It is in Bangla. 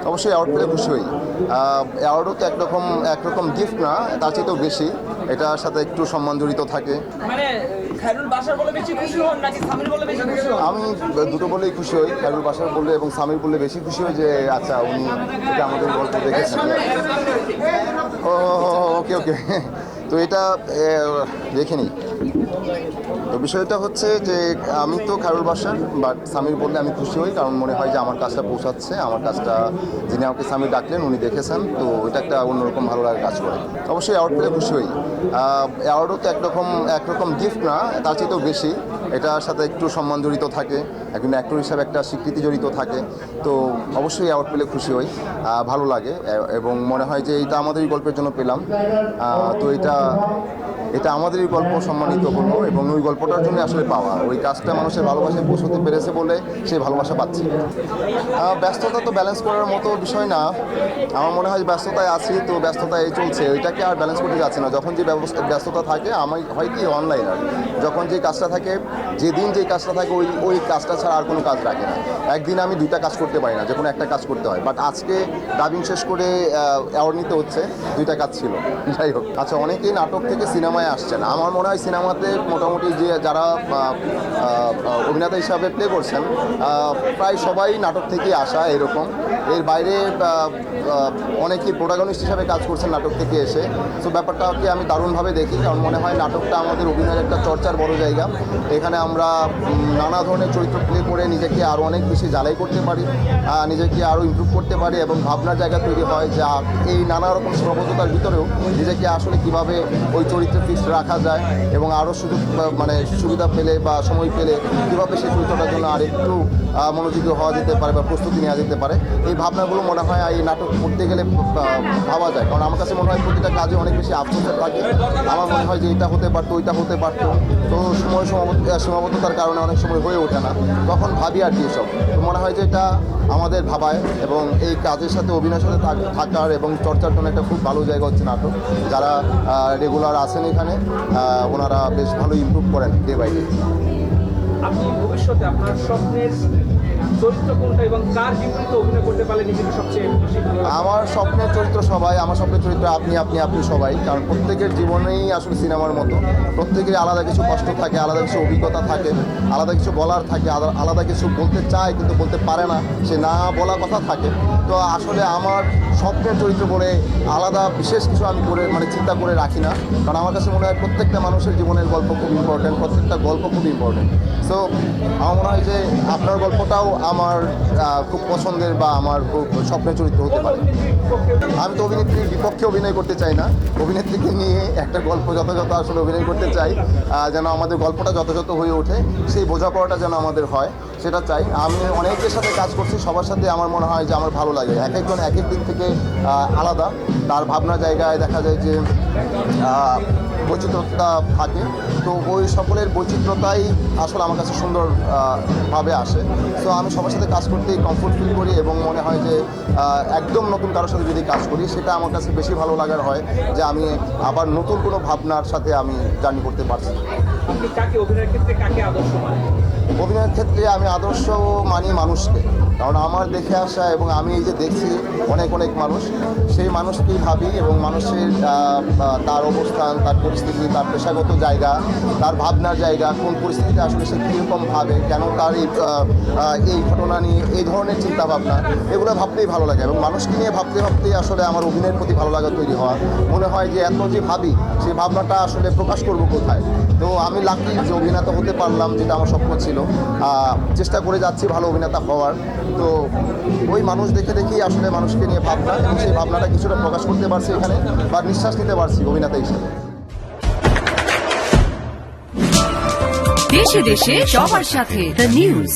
অবশ্যই অ্যাওয়ার্ড পেলে খুশি হই। অ্যাওয়ার্ডও তো একরকম গিফট না, তার চেয়েও বেশি। এটার সাথে একটু সম্মান জড়িত থাকে। মানে খায়রুল বাশার বলে বেশি খুশি হন নাকি সামির বলে বেশি খুশি হন? আমি দুটো বলেই খুশি হই, খায়রুল বাশার বললে এবং সামির বললে বেশি খুশি হই যে আচ্ছা উনি এটা আমাদের গল্প দেখেছেন। ও ওকে ওকে, তো এটা দেখিনি। তো বিষয়টা হচ্ছে যে আমি তো খায়রুল বাশার, বাট সামির বললে আমি খুশি হই, কারণ মনে হয় যে আমার কাজটা পৌঁছাচ্ছে, আমার কাজটা যিনি আমাকে সামির ডাকলেন উনি দেখেছেন, তো এটা একটা অন্যরকম ভালো লাগা কাজ করে। অবশ্যই অ্যাওয়ার্ড পেলে খুশি হই। অ্যাওয়ার্ডও তো একরকম গিফট না, তার চেয়েও বেশি। এটার সাথে একটু সম্মান জড়িত থাকে, একজন অ্যাক্টর হিসাবে একটা স্বীকৃতি জড়িত থাকে। তো অবশ্যই অ্যাওয়ার্ড পেলে খুশি হই, ভালো লাগে এবং মনে হয় যে এটা আমাদেরই গল্পের জন্য পেলাম। তো এটা আমাদেরই গল্প সম্মানিত হলো এবং ওই গল্পটার জন্য আসলে পাওয়া, ওই কাজটা মানুষের ভালোবাসায় পৌঁছতে পেরেছে বলে সেই ভালোবাসা পাচ্ছি। ব্যস্ততা তো ব্যালেন্স করার মতো বিষয় না, আমার মনে হয় ব্যস্ততায় আছি, তো ব্যস্ততায় চলছে, ওইটাকে আর ব্যালেন্স করতে যাচ্ছে না। যখন যে ব্যস্ততা থাকে আমার হয় কি অনলাইন, আর যখন যে কাজটা থাকে, যেদিন যে কাজটা থাকে ওই কাজটা ছাড়া আর কোনো কাজ রাখে না। একদিন আমি দুইটা কাজ করতে পারি না, যে কোনো একটা কাজ করতে হয়। বাট আজকে ডাবিং শেষ করে অ্যাওয়ার্ড নিতে হচ্ছে, দুইটা কাজ ছিল। যাই হোক, আচ্ছা, অনেকেই নাটক থেকে সিনেমায় আসছেন। আমার মনে হয় সিনেমাতে মোটামুটি যে যারা অভিনেতা হিসাবে প্লে করছেন প্রায় সবাই নাটক থেকে আসা এরকম। এর বাইরে অনেকেই প্রোটাগনিস্ট হিসাবে কাজ করছেন নাটক থেকে এসে। সো ব্যাপারটাকে আমি দারুণভাবে দেখি, কারণ মনে হয় নাটকটা আমাদের অভিনয়ের একটা চর্চার বড় জায়গা। এখানে আমরা নানা ধরনের চরিত্র প্লে করে নিজেকে আরও অনেক বেশি জ্বালাই করতে পারি, নিজেকে আরও ইমপ্রুভ করতে পারি এবং ভাবনার জায়গা তৈরি হয় যে এই নানা রকম সীমাবদ্ধতার ভিতরেও নিজেকে আসলে কীভাবে ওই চরিত্রে ফিক্সড রাখা যায় এবং আরও সুবিধা পেলে বা সময় পেলে কীভাবে সেই চরিত্রটার জন্য আরেকটু মনোযোগী হওয়া যেতে পারে বা প্রস্তুতি নেওয়া যেতে পারে। এই ভাবনাগুলো মনে হয় এই নাটক করতে গেলে ভাবা যায়, কারণ আমার কাছে মনে হয় প্রতিটা কাজে অনেক বেশি আফসোসের থাকে। আমার মনে হয় যে এটা হতে পারতো, ওইটা হতে পারতো, তো সীমাবদ্ধতার কারণে অনেক সময় হয়ে ওঠে না, তখন ভাবি আর কি এসব। তো মনে হয় যে এটা আমাদের ভাবায় এবং এই কাজের সাথে অভিনয়ের সাথে থাকার এবং চর্চার জন্য একটা খুব ভালো জায়গা হচ্ছে নাটক। যারা রেগুলার আছেন এখানে ওনারা বেশ ভালো ইমপ্রুভ করেন ডে বাই ডে। আপনি ভবিষ্যতে আপনার স্বপ্নের চরিত্র কোনটা এবং কার বিপরীতে অভিনয় করতে পারলে নিজেকে সবচেয়ে বেশি ভালো লাগে? আমার স্বপ্নের চরিত্র সবাই, আমার স্বপ্নের চরিত্র আপনি সবাই, কারণ প্রত্যেকের জীবনেই আসলে সিনেমার মতো প্রত্যেকের আলাদা কিছু কষ্ট থাকে, আলাদা কিছু অভিজ্ঞতা থাকে, আলাদা কিছু বলার থাকে, আলাদা কিছু বলতে চায় কিন্তু বলতে পারে না, সে না বলা কথা থাকে। তো আসলে আমার স্বপ্নের চরিত্র বলে আলাদা বিশেষ কিছু আমি চিন্তা করে রাখি না, কারণ আমার কাছে মনে হয় প্রত্যেকটা মানুষের জীবনের গল্প খুব ইম্পর্টেন্ট, প্রত্যেকটা গল্প খুব ইম্পর্টেন্ট। সো আমার মনে হয় যে আপনার গল্পটাও আমার খুব পছন্দের বা আমার খুব স্বপ্নের চরিত্র হতে পারে। আমি তো অভিনেত্রীর বিপক্ষে অভিনয় করতে চাই না, অভিনেত্রীকে নিয়ে একটা গল্প যথাযথ আসলে অভিনয় করতে চাই, যেন আমাদের গল্পটা যথাযথ হয়ে ওঠে, সেই বোঝাপড়াটা যেন আমাদের হয় সেটা চাই। আমি অনেকের সাথে কাজ করছি, সবার সাথে আমার মনে হয় যে আমার ভালো লাগে। এক একজন এক এক দিক থেকে আলাদা, তার ভাবনার জায়গায় দেখা যায় যে বৈচিত্র্যতা থাকে, তো ওই সকলের বৈচিত্র্যতাই আসলে আমার কাছে সুন্দরভাবে আসে। সো আমি সবার সাথে কাজ করতেই কমফোর্ট ফিল করি এবং মনে হয় যে একদম নতুন কারোর সাথে যদি কাজ করি সেটা আমার কাছে বেশি ভালো লাগার হয়, যে আমি আবার নতুন কোনো ভাবনার সাথে আমি জার্নি করতে পারছি। আপনি কাকে অভিনয়ের ক্ষেত্রে কাকে আদর্শ মানেন? অভিনয়ের ক্ষেত্রে আমি আদর্শ মানি মানুষকে, কারণ আমার দেখে আসা এবং আমি এই যে দেখছি অনেক মানুষ, সেই মানুষকেই ভাবি এবং মানুষের তার অবস্থান, তার পরিস্থিতি, তার পেশাগত জায়গা, তার ভাবনার জায়গা, কোন পরিস্থিতিতে আসলে সে কীরকম ভাবে, কেন তার এই ঘটনা নিয়ে এই ধরনের চিন্তাভাবনা, এগুলো ভাবতেই ভালো লাগে এবং মানুষকে নিয়ে ভাবতেই আসলে আমার অভিনয়ের প্রতি ভালো লাগা তৈরি হওয়া। মনে হয় যে এত যে ভাবি সেই ভাবনাটা আসলে প্রকাশ করব কোথায়। তো আমি লাকি যে অভিনেতা হতে পারলাম, যেটা আমার স্বপ্ন ছিল, চেষ্টা করে যাচ্ছি ভালো অভিনেতা হওয়ার। তো ওই মানুষ দেখেই আসলে মানুষকে নিয়ে ভাবনা এবং সেই ভাবনাটা কিছুটা প্রকাশ করতে পারছি এখানে, বা নিঃশ্বাস নিতে পারছি অভিনেতা হিসেবে। দেশে দেশে সবার সাথে দ্য নিউজ।